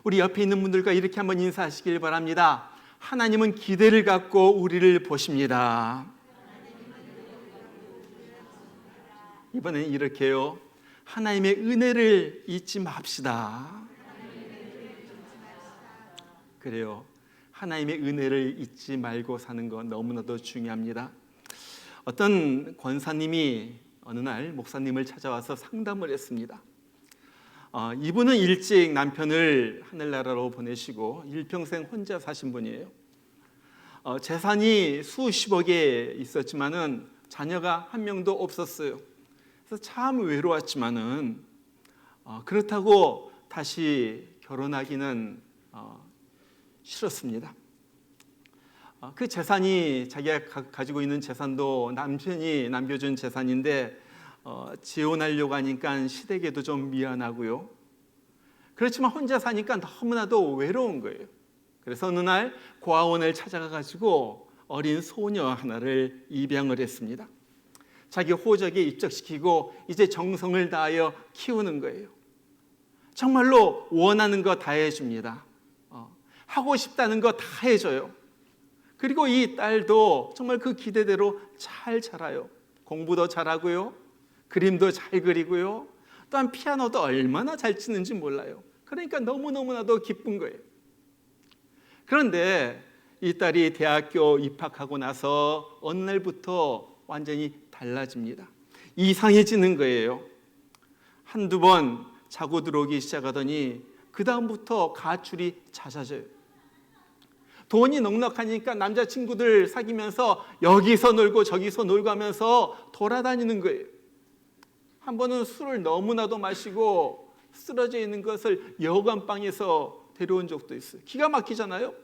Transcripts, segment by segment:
우리 옆에 있는 분들과 이렇게 한번 인사하시길 바랍니다. 하나님은 기대를 갖고 우리를 보십니다. 이번엔 이렇게요. 하나님의 은혜를 잊지 맙시다. 그래요. 하나님의 은혜를 잊지 말고 사는 건 너무나도 중요합니다. 어떤 권사님이 어느 날 목사님을 찾아와서 상담을 했습니다. 이분은 일찍 남편을 하늘나라로 보내시고 일평생 혼자 사신 분이에요. 재산이 수십억에 있었지만은 자녀가 한 명도 없었어요. 그래서 참 외로웠지만은 그렇다고 다시 결혼하기는 싫었습니다. 그 재산이 자기가 가지고 있는 재산도 남편이 남겨준 재산인데 지원하려고 하니까 시댁에도 좀 미안하고요. 그렇지만 혼자 사니까 너무나도 외로운 거예요. 그래서 어느 날 고아원을 찾아가 가지고 어린 소녀 하나를 입양을 했습니다. 자기 호적에 입적시키고 이제 정성을 다하여 키우는 거예요. 정말로 원하는 거 다 해줍니다. 하고 싶다는 거 다 해줘요. 그리고 이 딸도 정말 그 기대대로 잘 자라요. 공부도 잘하고요. 그림도 잘 그리고요. 또한 피아노도 얼마나 잘 치는지 몰라요. 그러니까 너무너무나도 기쁜 거예요. 그런데 이 딸이 대학교 입학하고 나서 어느 날부터 완전히 달라집니다. 이상해지는 거예요. 한두 번 자고 들어오기 시작하더니 그 다음부터 가출이 잦아져요. 돈이 넉넉하니까 남자친구들 사귀면서 여기서 놀고 저기서 놀고 하면서 돌아다니는 거예요. 한 번은 술을 너무나도 마시고 쓰러져 있는 것을 여관방에서 데려온 적도 있어요. 기가 막히잖아요.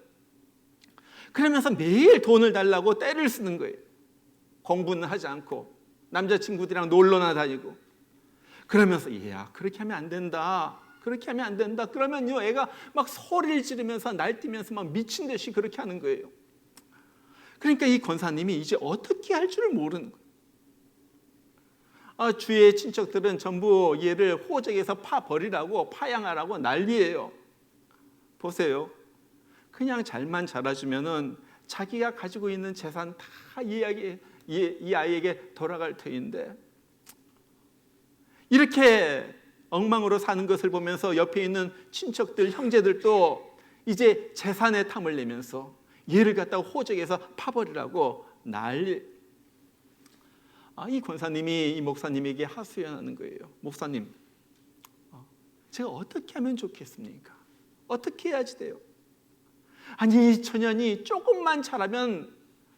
그러면서 매일 돈을 달라고 떼를 쓰는 거예요. 공부는 하지 않고 남자친구들이랑 놀러나 다니고 그러면서 얘야 그렇게 하면 안 된다. 그렇게 하면 안 된다. 그러면요 애가 막 소리를 지르면서 날뛰면서 막 미친 듯이 그렇게 하는 거예요. 그러니까 이 권사님이 이제 어떻게 할 줄을 모르는 거예요. 주위의 친척들은 전부 얘를 호적에서 파버리라고 파양하라고 난리예요. 보세요. 그냥 잘만 자라주면은 자기가 가지고 있는 재산 다 이 아이에게 돌아갈 터인데 이렇게 엉망으로 사는 것을 보면서 옆에 있는 친척들, 형제들도 이제 재산의 탐을 내면서 얘를 갖다가 호적에서 파버리라고 난리. 이 권사님이 이 목사님에게 하소연하는 거예요. 목사님, 제가 어떻게 하면 좋겠습니까? 어떻게 해야지 돼요? 아니 이 처년이 조금만 잘하면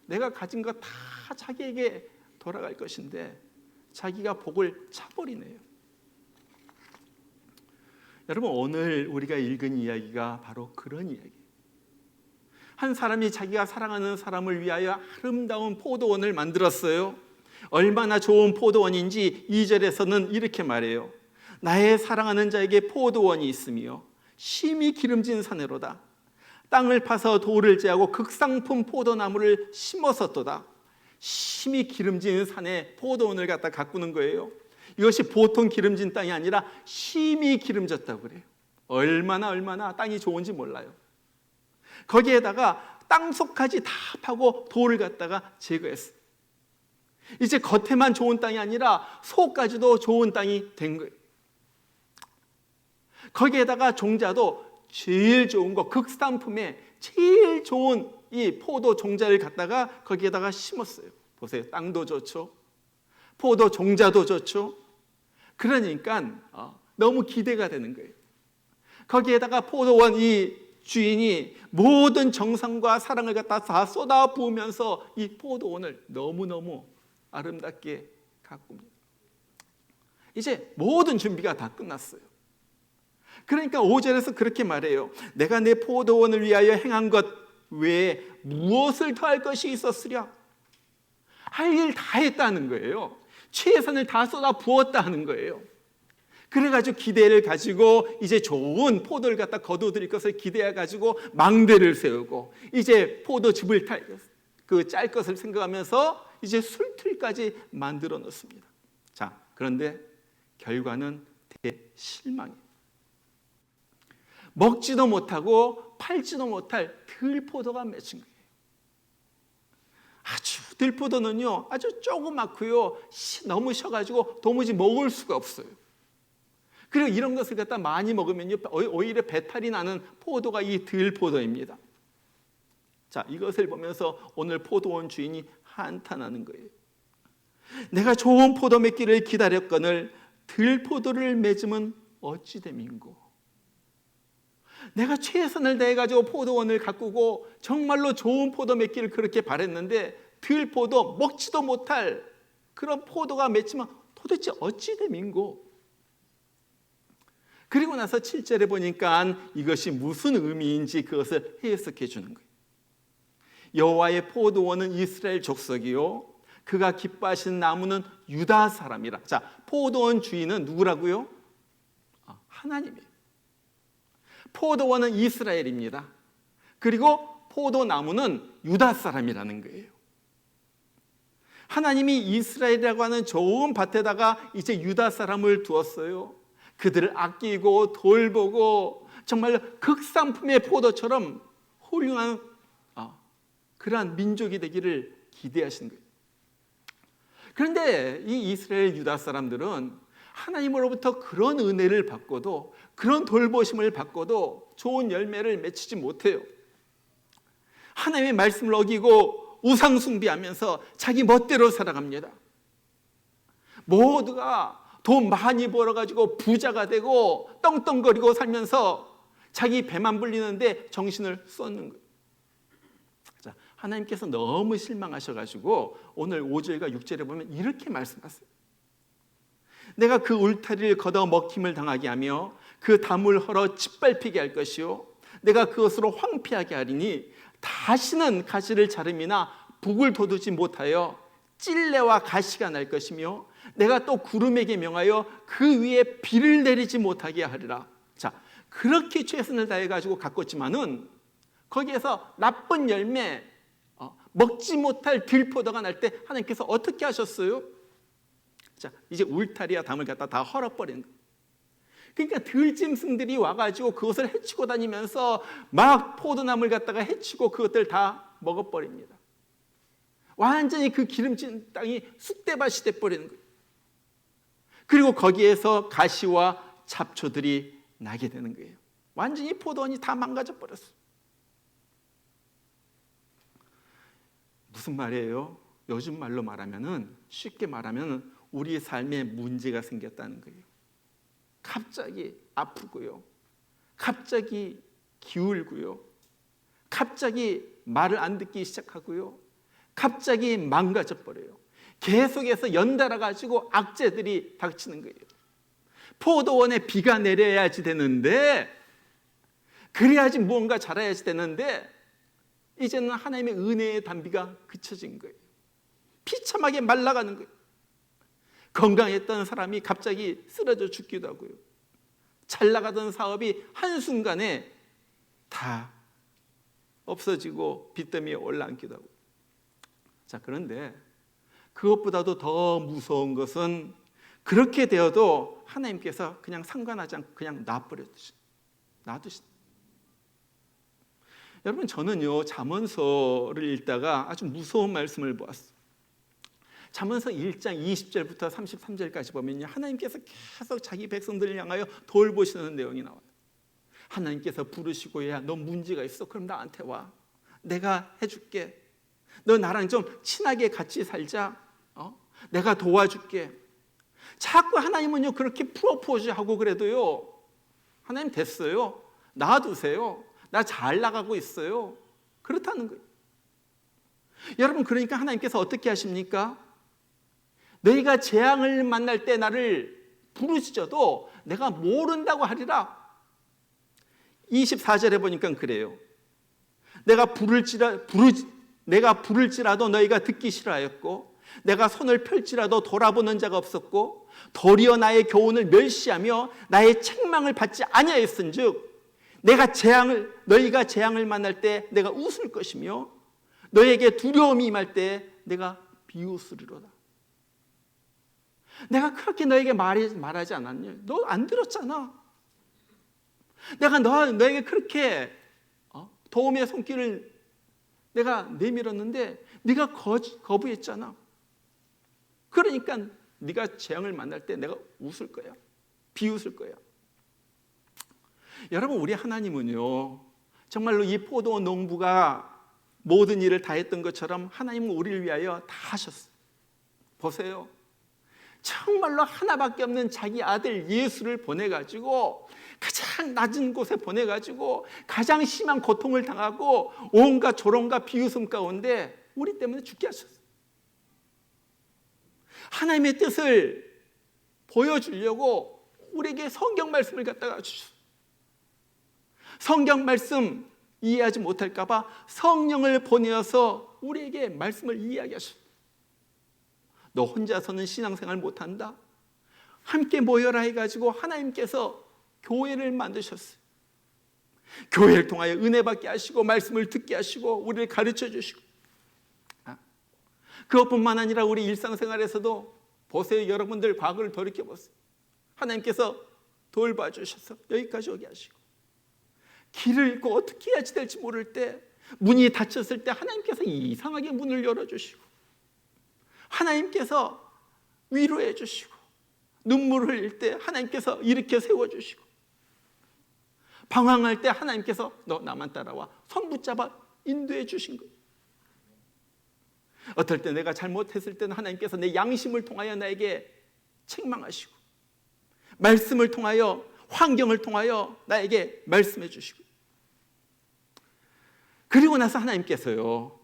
내가 가진 거 다 자기에게 돌아갈 것인데 자기가 복을 차버리네요. 여러분 오늘 우리가 읽은 이야기가 바로 그런 이야기예요. 한 사람이 자기가 사랑하는 사람을 위하여 아름다운 포도원을 만들었어요. 얼마나 좋은 포도원인지 2절에서는 이렇게 말해요. 나의 사랑하는 자에게 포도원이 있으며 심히 기름진 산으로다. 땅을 파서 돌을 제하고 극상품 포도나무를 심었었도다. 심히 기름진 산에 포도원을 갖다 가꾸는 거예요. 이것이 보통 기름진 땅이 아니라 심히 기름졌다고 그래요. 얼마나 땅이 좋은지 몰라요. 거기에다가 땅속까지 다 파고 돌을 갖다가 제거했어요. 이제 겉에만 좋은 땅이 아니라 속까지도 좋은 땅이 된 거예요. 거기에다가 종자도 제일 좋은 거, 극상품에 제일 좋은 이 포도 종자를 갖다가 거기에다가 심었어요. 보세요. 땅도 좋죠. 포도 종자도 좋죠. 그러니까 너무 기대가 되는 거예요. 거기에다가 포도원 이 주인이 모든 정성과 사랑을 갖다 다 쏟아 부으면서 이 포도원을 너무너무 아름답게 가꿉니다. 이제 모든 준비가 다 끝났어요. 그러니까 5절에서 그렇게 말해요. 내가 내 포도원을 위하여 행한 것 외에 무엇을 더할 것이 있었으랴? 할 일 다 했다는 거예요. 최선을 다 쏟아 부었다는 거예요. 그래가지고 기대를 가지고 이제 좋은 포도를 갖다 거두드릴 것을 기대해가지고 망대를 세우고 이제 포도즙을 짤 것을 생각하면서 이제 술틀까지 만들어 놓습니다. 자, 그런데 결과는 대실망이에요. 먹지도 못하고 팔지도 못할 들포도가 맺힌 거예요. 아주 들포도는요, 아주 조그맣고요, 너무 셔가지고 도무지 먹을 수가 없어요. 그리고 이런 것을 갖다 많이 먹으면요, 오히려 배탈이 나는 포도가 이 들포도입니다. 자, 이것을 보면서 오늘 포도원 주인이 한탄하는 거예요. 내가 좋은 포도 맺기를 기다렸거늘 들포도를 맺으면 어찌 됨인고. 내가 최선을 다해가지고 포도원을 가꾸고 정말로 좋은 포도 맺기를 그렇게 바랬는데 들포도 먹지도 못할 그런 포도가 맺히면 도대체 어찌 됨인고. 그리고 나서 7절에 보니까 이것이 무슨 의미인지 그것을 해석해 주는 거예요. 여호와의 포도원은 이스라엘 족속이요, 그가 기뻐하시는 나무는 유다 사람이라. 자, 포도원 주인은 누구라고요? 하나님이에요. 포도원은 이스라엘입니다. 그리고 포도나무는 유다 사람이라는 거예요. 하나님이 이스라엘이라고 하는 좋은 밭에다가 이제 유다 사람을 두었어요. 그들을 아끼고 돌보고 정말 극상품의 포도처럼 훌륭한 그러한 민족이 되기를 기대하시는 거예요. 그런데 이 이스라엘 유다 사람들은 하나님으로부터 그런 은혜를 받고도, 그런 돌보심을 받고도 좋은 열매를 맺히지 못해요. 하나님의 말씀을 어기고 우상 숭배하면서 자기 멋대로 살아갑니다. 모두가 돈 많이 벌어가지고 부자가 되고 떵떵거리고 살면서 자기 배만 불리는데 정신을 쏟는 거예요. 자, 하나님께서 너무 실망하셔가지고 오늘 5절과 6절에 보면 이렇게 말씀하세요. 내가 그 울타리를 걷어 먹힘을 당하게 하며 그 담을 헐어 짓밟히게 할 것이요, 내가 그것으로 황폐하게 하리니 다시는 가시를 자름이나 북을 돋우지 못하여 찔레와 가시가 날 것이며 내가 또 구름에게 명하여 그 위에 비를 내리지 못하게 하리라. 자, 그렇게 최선을 다해가지고 가꿨지만은 거기에서 나쁜 열매, 먹지 못할 들포도가 날 때 하나님께서 어떻게 하셨어요? 자, 이제 울타리와 담을 갖다 다 헐어버리는 거예요. 그러니까 들짐승들이 와가지고 그것을 해치고 다니면서 막 포도나무를 갖다가 해치고 그것들 다 먹어버립니다. 완전히 그 기름진 땅이 쑥대밭이 돼버리는 거예요. 그리고 거기에서 가시와 잡초들이 나게 되는 거예요. 완전히 포도원이 다 망가져 버렸어요. 무슨 말이에요? 요즘 말로 말하면은, 쉽게 말하면 우리 삶에 문제가 생겼다는 거예요. 갑자기 아프고요, 갑자기 기울고요, 갑자기 말을 안 듣기 시작하고요, 갑자기 망가져 버려요. 계속해서 연달아 가지고 악재들이 닥치는 거예요. 포도원에 비가 내려야지 되는데, 그래야지 무언가 자라야지 되는데, 이제는 하나님의 은혜의 단비가 그쳐진 거예요. 비참하게 말라가는 거예요. 건강했던 사람이 갑자기 쓰러져 죽기도 하고요, 잘 나가던 사업이 한순간에 다 없어지고 빚더미에 올라앉기도 하고. 자, 그런데 그것보다도 더 무서운 것은 그렇게 되어도 하나님께서 그냥 상관하지 않고 그냥 놔두신. 여러분, 저는요 잠언서를 읽다가 아주 무서운 말씀을 보았어요. 잠언서 1장 20절부터 33절까지 보면요, 하나님께서 계속 자기 백성들을 향하여 돌보시는 내용이 나와요. 하나님께서 부르시고, 야, 너 문제가 있어? 그럼 나한테 와. 내가 해줄게. 너 나랑 좀 친하게 같이 살자. 내가 도와줄게. 자꾸 하나님은요 그렇게 프로포즈하고 그래도요, 하나님 됐어요, 놔두세요, 나 잘 나가고 있어요, 그렇다는 거예요. 여러분, 그러니까 하나님께서 어떻게 하십니까? 너희가 재앙을 만날 때 나를 부르짖어도 내가 모른다고 하리라. 24절에 보니까 그래요. 내가 부를지라도 너희가 듣기 싫어하였고, 내가 손을 펼지라도 돌아보는 자가 없었고, 도리어 나의 교훈을 멸시하며 나의 책망을 받지 아니하였은즉 너희가 재앙을 만날 때 내가 웃을 것이며 너희에게 두려움이 임할 때 내가 비웃으리로다. 내가 그렇게 너에게 말하지 않았냐? 너 안 들었잖아. 내가 너에게 그렇게 도움의 손길을 내가 내밀었는데 네가 거부했잖아. 그러니까 네가 재앙을 만날 때 내가 웃을 거야. 비웃을 거야. 여러분, 우리 하나님은요, 정말로 이 포도 농부가 모든 일을 다 했던 것처럼 하나님은 우리를 위하여 다 하셨어요. 보세요. 정말로 하나밖에 없는 자기 아들 예수를 보내가지고 가장 낮은 곳에 보내가지고 가장 심한 고통을 당하고 온갖 조롱과 비웃음 가운데 우리 때문에 죽게 하셨어요. 하나님의 뜻을 보여주려고 우리에게 성경 말씀을 갖다가 주셨어요. 성경 말씀 이해하지 못할까 봐 성령을 보내어서 우리에게 말씀을 이해하게 하셨어요. 너 혼자서는 신앙생활 못한다. 함께 모여라 해가지고 하나님께서 교회를 만드셨어요. 교회를 통하여 은혜 받게 하시고 말씀을 듣게 하시고 우리를 가르쳐 주시고, 그것뿐만 아니라 우리 일상생활에서도 보세요. 여러분들 과거를 돌이켜보세요. 하나님께서 돌봐주셔서 여기까지 오게 하시고, 길을 잃고 어떻게 해야지 될지 모를 때, 문이 닫혔을 때 하나님께서 이상하게 문을 열어주시고, 하나님께서 위로해 주시고, 눈물을 흘릴 때 하나님께서 일으켜 세워주시고, 방황할 때 하나님께서 너 나만 따라와 손 붙잡아 인도해 주신 거예요. 어떨 때 내가 잘못했을 때는 하나님께서 내 양심을 통하여 나에게 책망하시고, 말씀을 통하여, 환경을 통하여 나에게 말씀해 주시고, 그리고 나서 하나님께서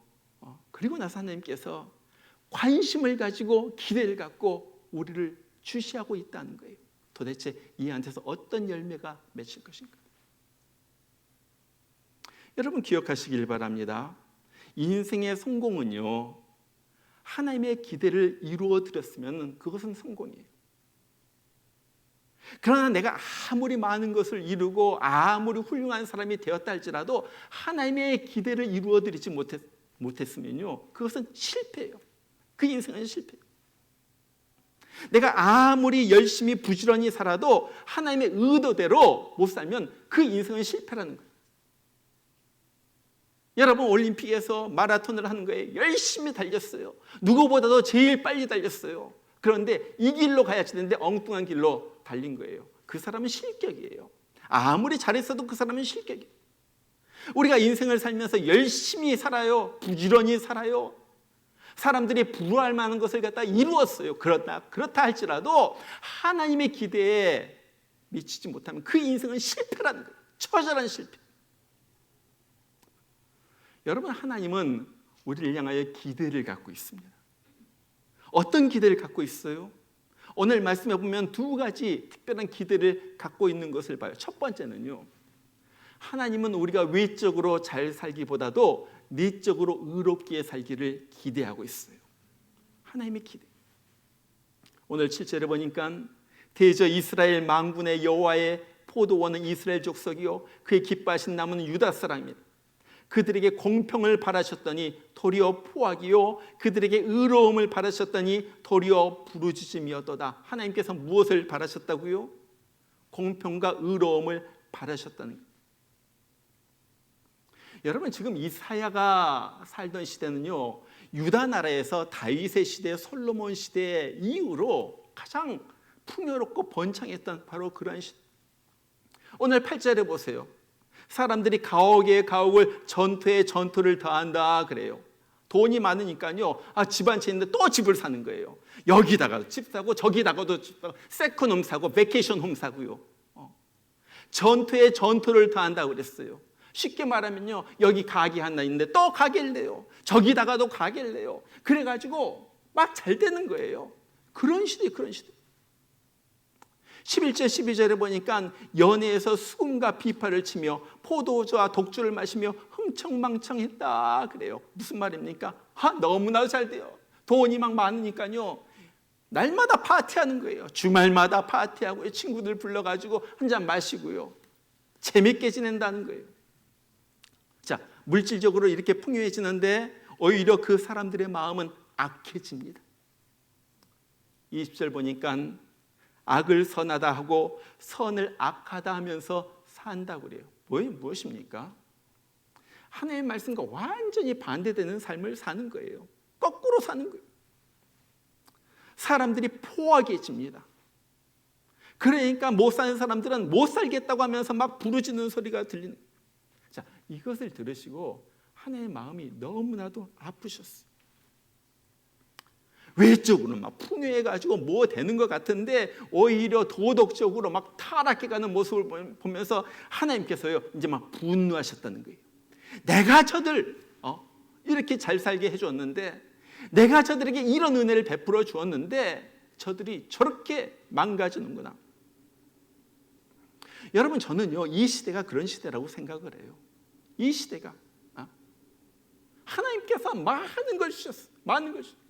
관심을 가지고 기대를 갖고 우리를 주시하고 있다는 거예요. 도대체 이 안에서 어떤 열매가 맺힐 것인가? 여러분 기억하시길 바랍니다. 인생의 성공은요, 하나님의 기대를 이루어 드렸으면 그것은 성공이에요. 그러나 내가 아무리 많은 것을 이루고 아무리 훌륭한 사람이 되었다 할지라도 하나님의 기대를 이루어 드리지 못했으면요, 그것은 실패예요. 그 인생은 실패예요. 내가 아무리 열심히 부지런히 살아도 하나님의 의도대로 못 살면 그 인생은 실패라는 거예요. 여러분, 올림픽에서 마라톤을 하는 거에 열심히 달렸어요. 누구보다도 제일 빨리 달렸어요. 그런데 이 길로 가야지 되는데 엉뚱한 길로 달린 거예요. 그 사람은 실격이에요. 아무리 잘했어도 그 사람은 실격이에요. 우리가 인생을 살면서 열심히 살아요. 부지런히 살아요. 사람들이 부러워할 만한 것을 갖다 이루었어요. 그렇다 할지라도 하나님의 기대에 미치지 못하면 그 인생은 실패라는 거예요. 처절한 실패. 여러분, 하나님은 우리를 향하여 기대를 갖고 있습니다. 어떤 기대를 갖고 있어요? 오늘 말씀해 보면 두 가지 특별한 기대를 갖고 있는 것을 봐요. 첫 번째는요, 하나님은 우리가 외적으로 잘 살기보다도 내적으로 의롭게 살기를 기대하고 있어요. 하나님의 기대. 오늘 7절에 보니까 대저 이스라엘 만군의 여호와의 포도원은 이스라엘 족속이요 그의 기뻐하신 나무는 유다 사람입니다. 그들에게 공평을 바라셨더니 도리어 포악이요 그들에게 의로움을 바라셨더니 도리어 부르짖음이었도다. 하나님께서 무엇을 바라셨다고요? 공평과 의로움을 바라셨다는 거예요. 여러분, 지금 이사야가 살던 시대는요, 유다 나라에서 다윗의 시대, 솔로몬 시대 이후로 가장 풍요롭고 번창했던 바로 그러한 시대. 오늘 8절에 보세요. 사람들이 가옥에 가옥을, 전투에 전투를 더한다 그래요. 돈이 많으니까요, 집 한 채 있는데 또 집을 사는 거예요. 여기다가도 집 사고 저기다가도 집 사고 세컨홈 사고 베케이션 홈 사고요. 전투에 전투를 더한다고 그랬어요. 쉽게 말하면요, 여기 가게 하나 있는데 또 가게를 내요. 저기다가도 가게를 내요. 그래가지고 막 잘 되는 거예요. 그런 시대, 그런 시대. 11절 12절에 보니까 연회에서 수금과 비파를 치며 포도주와 독주를 마시며 흥청망청했다 그래요. 무슨 말입니까? 너무나 잘 돼요. 돈이 막 많으니까요, 날마다 파티하는 거예요. 주말마다 파티하고요, 친구들 불러가지고 한 잔 마시고요, 재밌게 지낸다는 거예요. 자, 물질적으로 이렇게 풍요해지는데 오히려 그 사람들의 마음은 악해집니다. 20절 보니까 악을 선하다 하고 선을 악하다 하면서 한다고 그래요. 무엇입니까? 하나님의 말씀과 완전히 반대되는 삶을 사는 거예요. 거꾸로 사는 거예요. 사람들이 포악해집니다. 그러니까 못 사는 사람들은 못 살겠다고 하면서 막 부르짖는 소리가 들리는 거예요. 자, 이것을 들으시고 하나님의 마음이 너무나도 아프셨어요. 외적으로 막 풍요해가지고 뭐 되는 것 같은데 오히려 도덕적으로 막 타락해가는 모습을 보면서 하나님께서요 이제 막 분노하셨다는 거예요. 내가 저들 이렇게 잘 살게 해줬는데, 내가 저들에게 이런 은혜를 베풀어 주었는데 저들이 저렇게 망가지는구나. 여러분, 저는요 이 시대가 그런 시대라고 생각을 해요. 이 시대가 하나님께서 많은 걸 주셨어요. 많은 걸 주셨어요.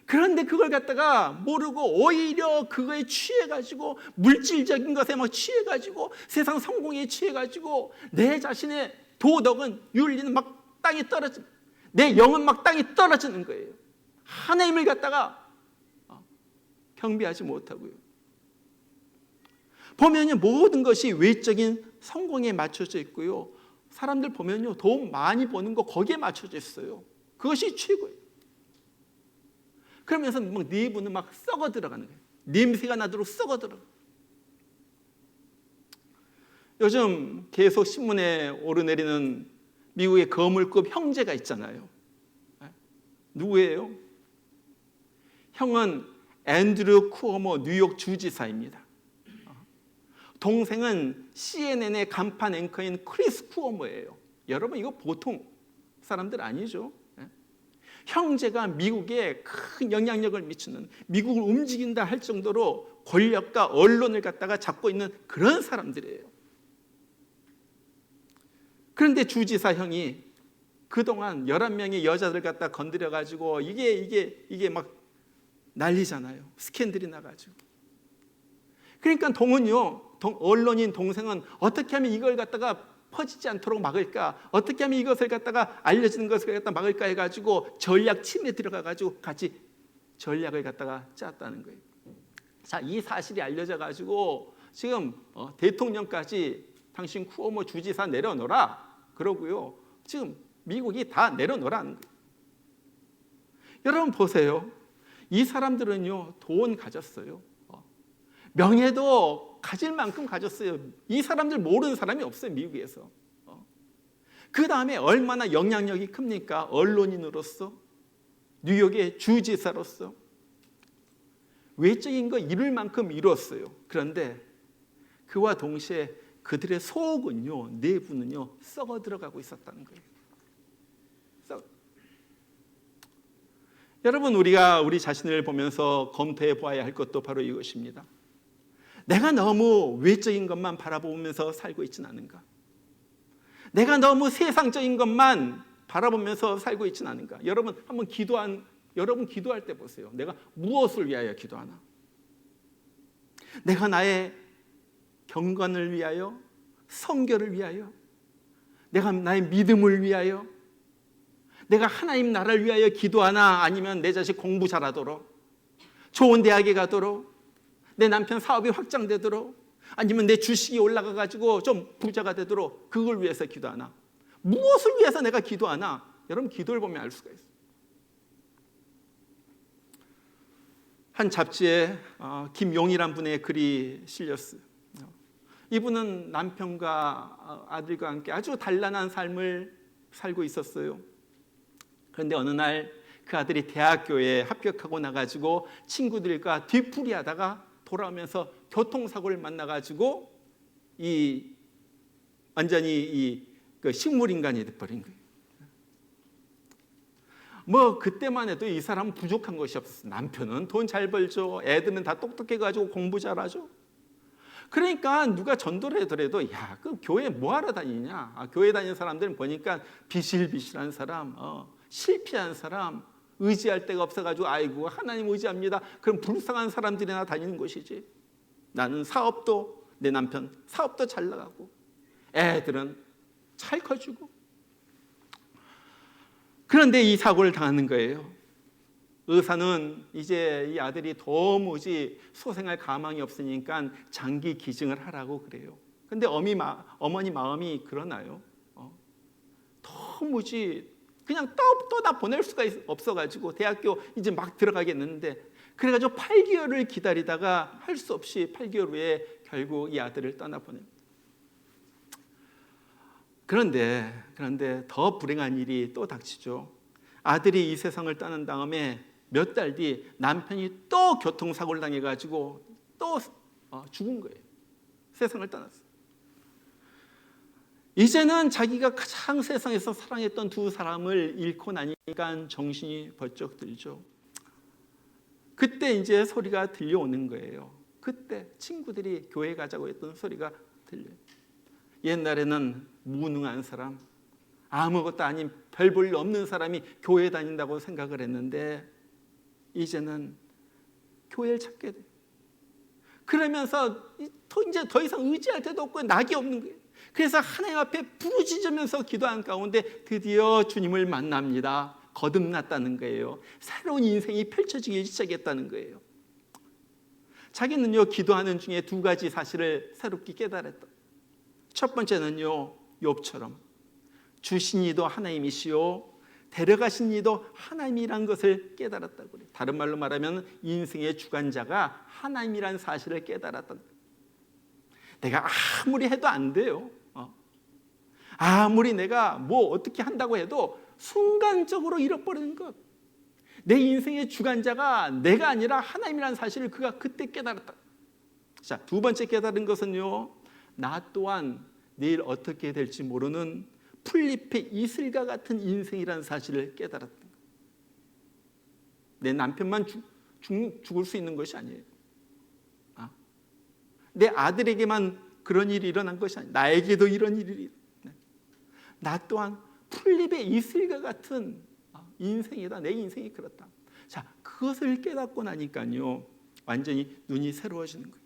그런데 그걸 갖다가 모르고 오히려 그거에 취해가지고 물질적인 것에 막 취해가지고 세상 성공에 취해가지고 내 자신의 도덕은 윤리는 막 땅에 떨어지는, 내 영은 막 땅에 떨어지는 거예요. 하나님을 갖다가 경배하지 못하고요. 보면요 모든 것이 외적인 성공에 맞춰져 있고요. 사람들 보면요 돈 많이 버는 거 거기에 맞춰져 있어요. 그것이 최고예요. 그러면서 막 내부는 막 썩어 들어가는 거예요. 냄새가 나도록 썩어 들어가. 요즘 계속 신문에 오르내리는 미국의 거물급 형제가 있잖아요. 누구예요? 형은 앤드류 쿠오모 뉴욕 주지사입니다. 동생은 CNN의 간판 앵커인 크리스 쿠오모예요. 여러분, 이거 보통 사람들 아니죠. 형제가 미국에 큰 영향력을 미치는, 미국을 움직인다 할 정도로 권력과 언론을 갖다가 잡고 있는 그런 사람들이에요. 그런데 주지사 형이 그동안 11명의 여자들 갖다 건드려가지고 이게 막 난리잖아요. 스캔들이 나가지고. 그러니까 언론인 동생은 어떻게 하면 이걸 갖다가 퍼지지 않도록 막을까, 어떻게 하면 이것을 갖다가 알려지는 것을 갖다 막을까 해가지고 전략팀에 들어가가지고 같이 전략을 갖다가 짰다는 거예요. 자, 이 사실이 알려져가지고 지금 대통령까지 당신 쿠오모 주지사 내려놓으라 그러고요. 지금 미국이 다 내려놓으라는 거예요. 여러분 보세요. 이 사람들은요 돈 가졌어요. 명예도 가질 만큼 가졌어요. 이 사람들 모르는 사람이 없어요, 미국에서. 그 다음에 얼마나 영향력이 큽니까? 언론인으로서, 뉴욕의 주지사로서. 외적인 거 이룰 만큼 이뤘어요. 그런데 그와 동시에 그들의 속은요, 내부는요, 썩어 들어가고 있었다는 거예요. 여러분, 우리가 우리 자신을 보면서 검토해 보아야 할 것도 바로 이것입니다. 내가 너무 외적인 것만 바라보면서 살고 있지는 않은가? 내가 너무 세상적인 것만 바라보면서 살고 있지는 않은가? 여러분 한번 기도할 때 보세요. 내가 무엇을 위하여 기도하나? 내가 나의 경건을 위하여, 성결을 위하여, 내가 나의 믿음을 위하여, 내가 하나님 나라를 위하여 기도하나? 아니면 내 자식 공부 잘하도록, 좋은 대학에 가도록, 내 남편 사업이 확장되도록, 아니면 내 주식이 올라가가지고 좀 부자가 되도록 그걸 위해서 기도하나? 무엇을 위해서 내가 기도하나? 여러분 기도를 보면 알 수가 있어요. 한 잡지에 김용이란 분의 글이 실렸어요. 이분은 남편과 아들과 함께 아주 단란한 삶을 살고 있었어요. 그런데 어느 날 그 아들이 대학교에 합격하고 나가지고 친구들과 뒤풀이하다가 돌아오면서 교통사고를 만나가지고 완전히 식물인간이 돼버린 거예요. 뭐 그때만 해도 이 사람은 부족한 것이 없었어요. 남편은 돈 잘 벌죠. 애들은 다 똑똑해가지고 공부 잘하죠. 그러니까 누가 전도를 하더라도 야, 그 교회 뭐하러 다니냐? 교회 다니는 사람들은 보니까 비실비실한 사람, 실패한 사람, 의지할 데가 없어가지고 아이고 하나님 의지합니다. 그럼 불쌍한 사람들이나 다니는 것이지. 나는 사업도, 내 남편 사업도 잘 나가고 애들은 잘 커주고. 그런데 이 사고를 당하는 거예요. 의사는 이제 이 아들이 도무지 소생할 가망이 없으니까 장기 기증을 하라고 그래요. 근데 어머니 마음이 그러나요? 도무지 그냥 떠다 보낼 수가 없어가지고 대학교 이제 막 들어가겠는데, 그래가지고 8개월을 기다리다가 할 수 없이 8개월 후에 결국 이 아들을 떠나보냅니다. 그런데 더 불행한 일이 또 닥치죠. 아들이 이 세상을 떠난 다음에 몇 달 뒤 남편이 또 교통사고를 당해가지고 또 죽은 거예요. 세상을 떠났어요. 이제는 자기가 가장 세상에서 사랑했던 두 사람을 잃고 나니까 정신이 번쩍 들죠. 그때 이제 소리가 들려오는 거예요. 그때 친구들이 교회 가자고 했던 소리가 들려요. 옛날에는 무능한 사람, 아무것도 아닌 별 볼 일 없는 사람이 교회 다닌다고 생각을 했는데 이제는 교회를 찾게 돼요. 그러면서 이제 더 이상 의지할 데도 없고 낙이 없는 거예요. 그래서 하나님 앞에 부르짖으면서 기도한 가운데 드디어 주님을 만납니다. 거듭났다는 거예요. 새로운 인생이 펼쳐지기 시작했다는 거예요. 자기는요, 기도하는 중에 두 가지 사실을 새롭게 깨달았다. 첫 번째는요, 욥처럼 주신 이도 하나님이시요 데려가신 이도 하나님이란 것을 깨달았다고 그래요. 다른 말로 말하면 인생의 주관자가 하나님이란 사실을 깨달았다. 내가 아무리 해도 안 돼요. 아무리 내가 뭐 어떻게 한다고 해도 순간적으로 잃어버리는 것. 내 인생의 주관자가 내가 아니라 하나님이라는 사실을 그가 그때 깨달았다. 자, 두 번째 깨달은 것은요, 나 또한 내일 어떻게 될지 모르는 풀잎의 이슬과 같은 인생이라는 사실을 깨달았다. 내 남편만 죽을 수 있는 것이 아니에요. 내 아들에게만 그런 일이 일어난 것이 아니에요. 나에게도 이런 일이 일어나요. 나 또한 풀잎의 이슬과 같은 인생이다. 내 인생이 그렇다. 자, 그것을 깨닫고 나니까요, 완전히 눈이 새로워지는 거예요.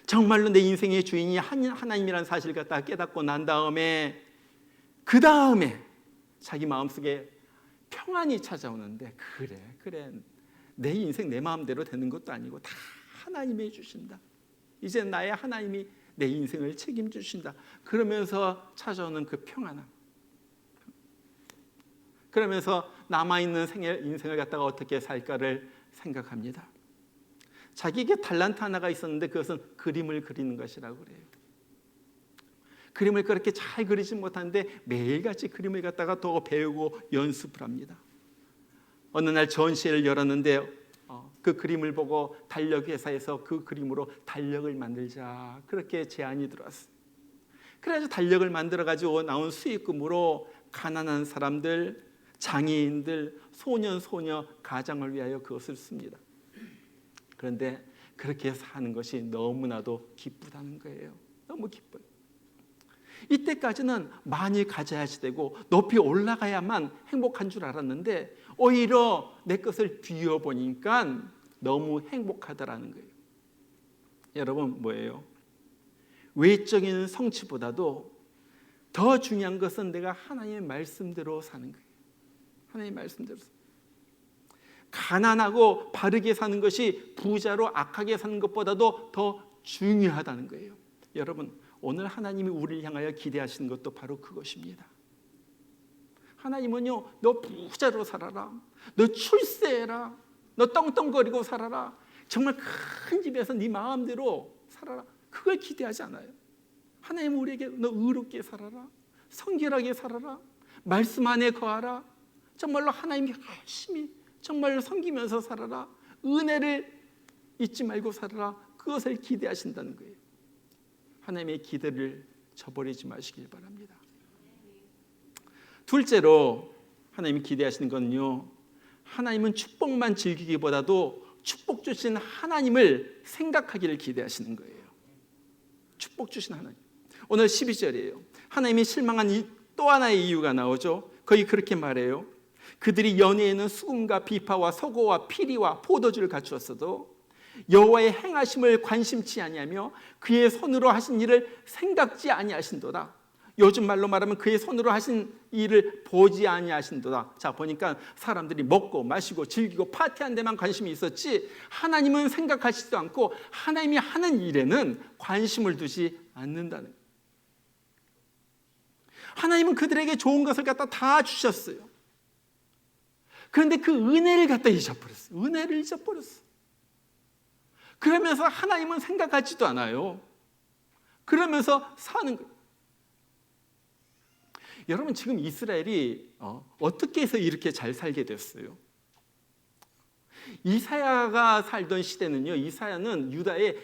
정말로 내 인생의 주인이 하나님이라는 사실을 갖다 깨닫고 난 다음에, 그 다음에 자기 마음속에 평안이 찾아오는데, 그래 내 인생 내 마음대로 되는 것도 아니고 다 하나님이 주신다. 이제 나의 하나님이 내 인생을 책임주신다. 그러면서 찾아오는 그 평안함. 그러면서 남아있는 인생을 갖다가 어떻게 살까를 생각합니다. 자기에게 달란트 하나가 있었는데 그것은 그림을 그리는 것이라고 그래요. 그림을 그렇게 잘 그리지 못하는데 매일같이 그림을 갖다가 더 배우고 연습을 합니다. 어느 날 전시회를 열었는데 그 그림을 보고 달력회사에서 그 그림으로 달력을 만들자, 그렇게 제안이 들어왔어요. 그래서 달력을 만들어가지고 나온 수익금으로 가난한 사람들, 장애인들, 소년, 소녀, 가장을 위하여 그것을 씁니다. 그런데 그렇게 사는 것이 너무나도 기쁘다는 거예요. 너무 기뻐요. 이때까지는 많이 가져야지 되고 높이 올라가야만 행복한 줄 알았는데 오히려 내 것을 비워보니까 너무 행복하다라는 거예요. 여러분, 뭐예요? 외적인 성취보다도 더 중요한 것은 내가 하나님의 말씀대로 사는 거예요. 하나님의 말씀대로. 가난하고 바르게 사는 것이 부자로 악하게 사는 것보다도 더 중요하다는 거예요. 여러분, 오늘 하나님이 우리를 향하여 기대하시는 것도 바로 그것입니다. 하나님은요, 너 부자로 살아라, 너 출세해라, 너 떵떵거리고 살아라, 정말 큰 집에서 네 마음대로 살아라, 그걸 기대하지 않아요. 하나님은 우리에게 너 의롭게 살아라, 성결하게 살아라, 말씀 안에 거하라, 정말로 하나님께 열심히 정말로 섬기면서 살아라, 은혜를 잊지 말고 살아라, 그것을 기대하신다는 거예요. 하나님의 기대를 저버리지 마시길 바랍니다. 둘째로 하나님이 기대하시는 건요, 하나님은 축복만 즐기기보다도 축복 주신 하나님을 생각하기를 기대하시는 거예요. 축복 주신 하나님. 오늘 12절이에요. 하나님이 실망한 또 하나의 이유가 나오죠. 거기 그렇게 말해요. 그들이 연회에는 수금과 비파와 소고와 피리와 포도주를 갖추었어도 여호와의 행하심을 관심치 아니하며 그의 손으로 하신 일을 생각지 아니하신도다. 요즘 말로 말하면 그의 손으로 하신 일을 보지 아니하신도다. 자, 보니까 사람들이 먹고 마시고 즐기고 파티한 데만 관심이 있었지 하나님은 생각하시지도 않고 하나님이 하는 일에는 관심을 두지 않는다는 거예요. 하나님은 그들에게 좋은 것을 갖다 다 주셨어요. 그런데 그 은혜를 갖다 잊어버렸어요. 은혜를 잊어버렸어요. 그러면서 하나님은 생각하지도 않아요. 그러면서 사는 거예요. 여러분, 지금 이스라엘이 어떻게 해서 이렇게 잘 살게 됐어요? 이사야가 살던 시대는요, 이사야는 유다의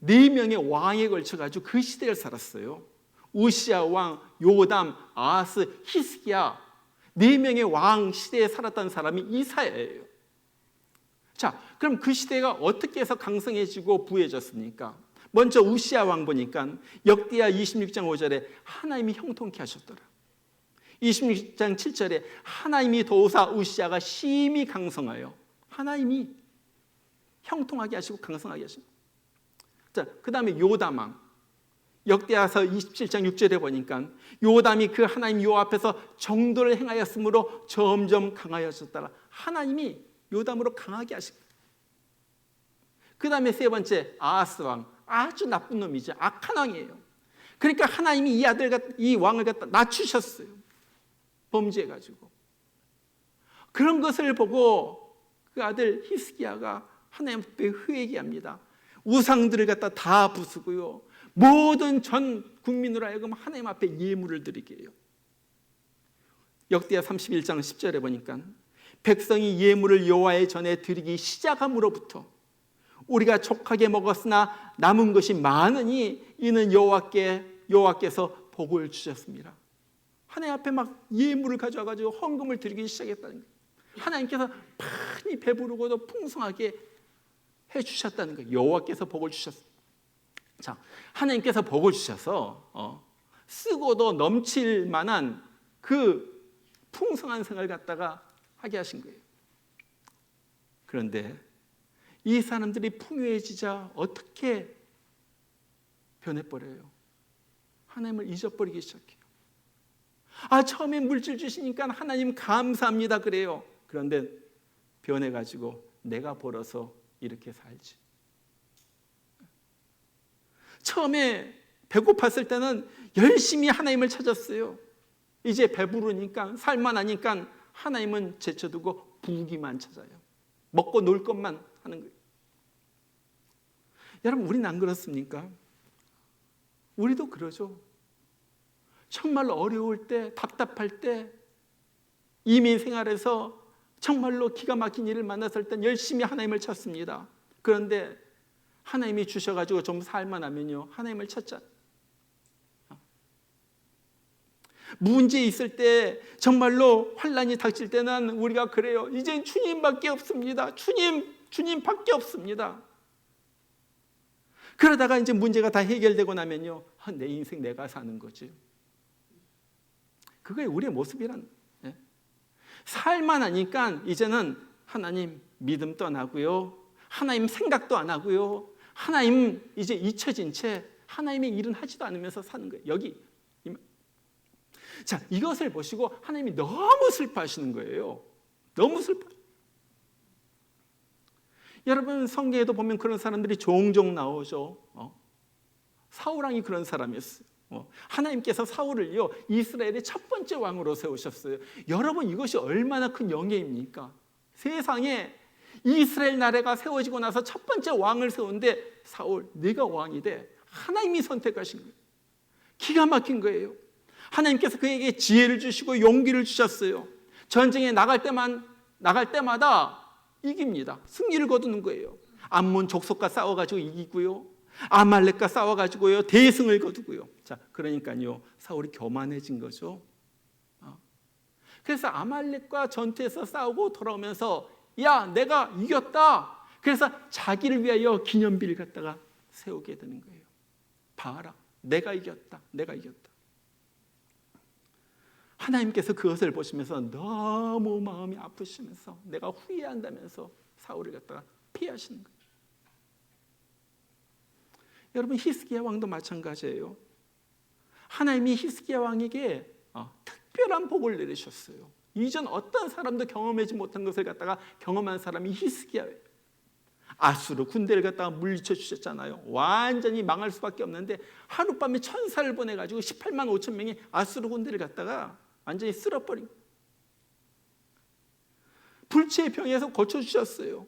4명의 왕에 걸쳐가지고 그 시대를 살았어요. 우시야 왕, 요담, 아하스, 히스기야 4명의 왕 시대에 살았던 사람이 이사야예요. 자, 그럼 그 시대가 어떻게 해서 강성해지고 부해졌습니까? 먼저 우시야 왕 보니까 역대하 26장 5절에 하나님이 형통케 하셨더라. 26장 7절에 하나님이 도우사 우시야가 심히 강성하여 하나님이 형통하게 하시고 강성하게 하십니다. 자, 그 다음에 요담 왕 역대하서 27장 6절에 보니까 요담이 그 하나님 요 앞에서 정도를 행하였으므로 점점 강하여졌더라. 하나님이 요담으로 강하게 하십니다. 그 다음에 세 번째 아하스 왕, 아주 나쁜 놈이죠. 악한 왕이에요. 그러니까 하나님이 이 왕을 갖다 낮추셨어요. 범죄해가지고. 그런 것을 보고 그 아들 히스기야가 하나님 앞에 회개합니다. 우상들을 갖다 다 부수고요. 모든 전 국민으로 하여금 하나님 앞에 예물을 드리게 해요. 역대하 31장 10절에 보니까 백성이 예물을 여호와의 전에 드리기 시작함으로부터 우리가 족하게 먹었으나 남은 것이 많으니 이는 여호와께서 복을 주셨습니다. 하나님 앞에 막 예물을 가져와가지고 헌금을 드리기 시작했다는 거예요. 하나님께서 많이 배부르고도 풍성하게 해주셨다는 거예요. 여호와께서 복을 주셨습니다. 자, 하나님께서 복을 주셔서 쓰고도 넘칠 만한 그 풍성한 생활을 갖다가 하게 하신 거예요. 그런데 이 사람들이 풍요해지자 어떻게 변해버려요? 하나님을 잊어버리기 시작해요. 처음에 물질 주시니까 하나님 감사합니다 그래요. 그런데 변해가지고 내가 벌어서 이렇게 살지. 처음에 배고팠을 때는 열심히 하나님을 찾았어요. 이제 배부르니까 살만하니까 하나님은 제쳐두고 부귀만 찾아요. 먹고 놀 것만 하는 거예요. 여러분, 우리는 안 그렇습니까? 우리도 그러죠. 정말로 어려울 때, 답답할 때, 이민 생활에서 정말로 기가 막힌 일을 만났을 땐 열심히 하나님을 찾습니다. 그런데 하나님이 주셔가지고 좀 살만하면요, 하나님을 찾잖아요. 문제 있을 때, 정말로 환난이 닥칠 때는 우리가 그래요. 이젠 주님밖에 없습니다. 주님밖에 없습니다. 그러다가 이제 문제가 다 해결되고 나면요, 내 인생 내가 사는 거지. 그게 우리의 모습이란. 살만하니까 이제는 하나님 믿음 떠나고요, 하나님 생각도 안 하고요, 하나님 이제 잊혀진 채 하나님의 일은 하지도 않으면서 사는 거예요. 여기. 자, 이것을 보시고 하나님이 너무 슬퍼하시는 거예요. 너무 슬퍼. 여러분, 성경에도 보면 그런 사람들이 종종 나오죠. 사울왕이 그런 사람이었어요. 하나님께서 사울을요, 이스라엘의 첫 번째 왕으로 세우셨어요. 여러분, 이것이 얼마나 큰 영예입니까? 세상에 이스라엘 나라가 세워지고 나서 첫 번째 왕을 세우는데 사울, 네가 왕이 돼. 하나님이 선택하신 거예요. 기가 막힌 거예요. 하나님께서 그에게 지혜를 주시고 용기를 주셨어요. 전쟁에 나갈 때마다 이깁니다. 승리를 거두는 거예요. 암몬 족속과 싸워가지고 이기고요, 아말렉과 싸워가지고요 대승을 거두고요. 자, 그러니까요 사울이 교만해진 거죠. 그래서 아말렉과 전투에서 싸우고 돌아오면서 야, 내가 이겼다. 그래서 자기를 위하여 기념비를 갖다가 세우게 되는 거예요. 봐라, 내가 이겼다. 내가 이겼다. 하나님께서 그것을 보시면서 너무 마음이 아프시면서 내가 후회한다면서 사울을 갖다가 피하시는 거예요. 여러분, 히스기야 왕도 마찬가지예요. 하나님이 히스기야 왕에게 특별한 복을 내리셨어요. 이전 어떤 사람도 경험하지 못한 것을 갖다가 경험한 사람이 히스기야예요. 아수르 군대를 갖다가 물리쳐 주셨잖아요. 완전히 망할 수밖에 없는데 하룻밤에 천사를 보내가지고 18만 5천 명이 아수르 군대를 갖다가 완전히 쓸어버린 거예요. 불치의 병에서 고쳐주셨어요.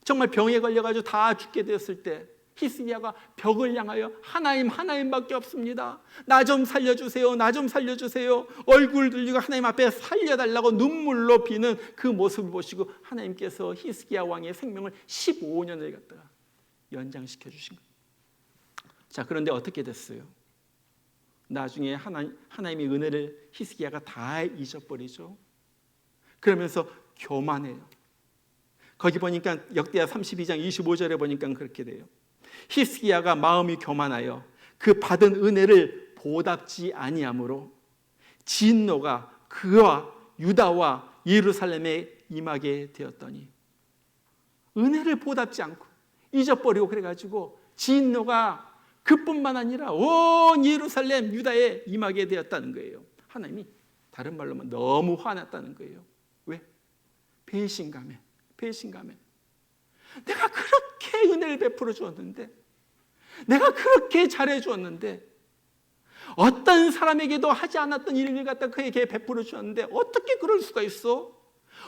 정말 병에 걸려가지고 다 죽게 되었을 때 히스기야가 벽을 향하여 하나님밖에 없습니다. 나 좀 살려주세요. 나 좀 살려주세요. 얼굴 들리고 하나님 앞에 살려달라고 눈물로 비는 그 모습을 보시고 하나님께서 히스기야 왕의 생명을 15년을 갖다가 연장시켜 주신 거예요. 자, 그런데 어떻게 됐어요? 나중에 하나님의 은혜를 히스기야가 다 잊어버리죠. 그러면서 교만해요. 거기 보니까 역대하 32장 25절에 보니까 그렇게 돼요. 히스기야가 마음이 교만하여 그 받은 은혜를 보답지 아니하므로 진노가 그와 유다와 예루살렘에 임하게 되었더니, 은혜를 보답지 않고 잊어버리고 그래가지고 진노가 그뿐만 아니라 온 예루살렘 유다에 임하게 되었다는 거예요. 하나님이 다른 말로 하면 너무 화났다는 거예요. 왜? 배신감에. 내가 그렇게 은혜를 베풀어 주었는데, 내가 그렇게 잘해 주었는데, 어떤 사람에게도 하지 않았던 일을 갖다 그에게 베풀어 주었는데 어떻게 그럴 수가 있어?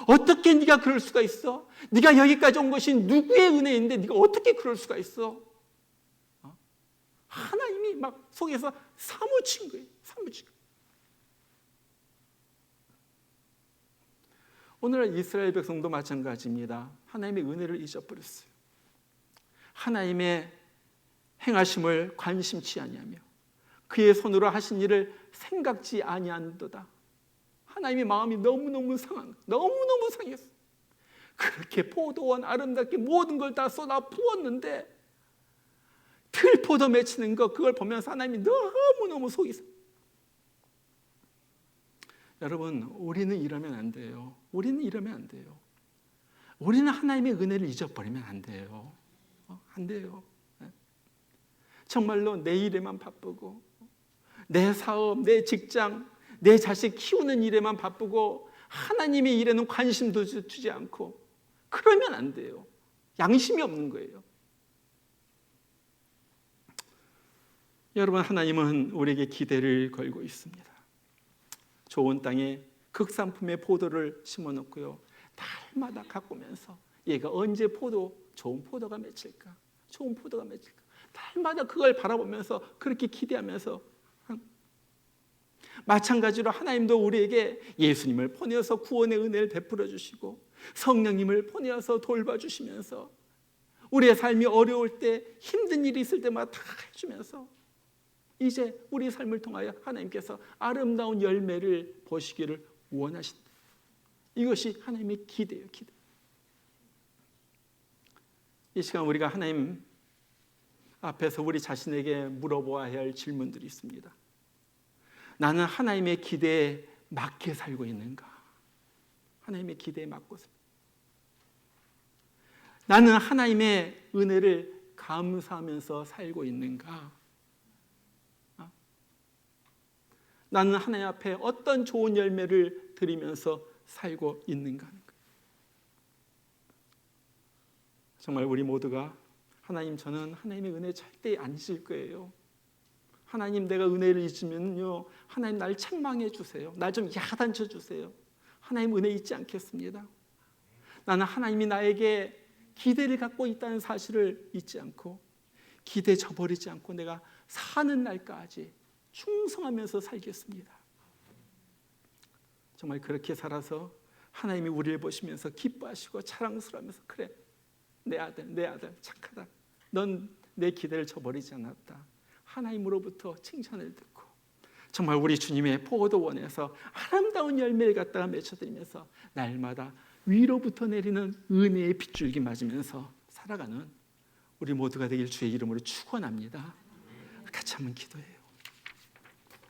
어떻게 네가 그럴 수가 있어? 네가 여기까지 온 것이 누구의 은혜인데 네가 어떻게 그럴 수가 있어? 하나님이 막 속에서 사무친 거예요. 사무친 거예요. 오늘날 이스라엘 백성도 마찬가지입니다. 하나님의 은혜를 잊어버렸어요. 하나님의 행하심을 관심치 아니하며 그의 손으로 하신 일을 생각지 아니한도다. 하나님의 마음이 너무너무 상한, 너무너무 상했어요. 그렇게 포도원 아름답게 모든 걸 다 쏟아 부었는데 들포도 맺히는 거, 그걸 보면서 하나님이 너무너무 속이 상해요. 여러분, 우리는 이러면 안 돼요. 우리는 하나님의 은혜를 잊어버리면 안 돼요. 안 돼요. 정말로 내 일에만 바쁘고, 내 사업, 내 직장, 내 자식 키우는 일에만 바쁘고 하나님의 일에는 관심도 주지 않고 그러면 안 돼요. 양심이 없는 거예요. 여러분, 하나님은 우리에게 기대를 걸고 있습니다. 좋은 땅에 극산품의 포도를 심어놓고요, 날마다 가꾸면서 얘가 언제 좋은 포도가 맺힐까? 날마다 그걸 바라보면서 그렇게 기대하면서, 마찬가지로 하나님도 우리에게 예수님을 보내어서 구원의 은혜를 베풀어 주시고 성령님을 보내어서 돌봐주시면서 우리의 삶이 어려울 때, 힘든 일이 있을 때마다 다 해주면서 이제 우리 삶을 통하여 하나님께서 아름다운 열매를 보시기를 원하신다. 이것이 하나님의 기대예요. 기대. 이 시간 우리가 하나님 앞에서 우리 자신에게 물어보아야 할 질문들이 있습니다. 나는 하나님의 기대에 맞게 살고 있는가? 하나님의 기대에 맞고 살고, 나는 하나님의 은혜를 감사하면서 살고 있는가? 나는 하나님 앞에 어떤 좋은 열매를 드리면서 살고 있는가 하는 거예요. 정말 우리 모두가 하나님, 저는 하나님의 은혜 절대 안 잊을 거예요. 하나님, 내가 은혜를 잊으면요, 하나님 날 책망해 주세요. 날 좀 야단쳐 주세요. 하나님 은혜 잊지 않겠습니다. 나는 하나님이 나에게 기대를 갖고 있다는 사실을 잊지 않고, 기대 저버리지 않고 내가 사는 날까지 충성하면서 살겠습니다. 정말 그렇게 살아서 하나님이 우리를 보시면서 기뻐하시고 자랑스러워하면서, 그래, 내 아들 착하다. 넌 내 기대를 저버리지 않았다. 하나님으로부터 칭찬을 듣고 정말 우리 주님의 포도원에서 아름다운 열매를 갖다가 맺혀드리면서 날마다 위로부터 내리는 은혜의 빗줄기 맞으면서 살아가는 우리 모두가 되길 주의 이름으로 축원합니다. 같이 한번 기도해요.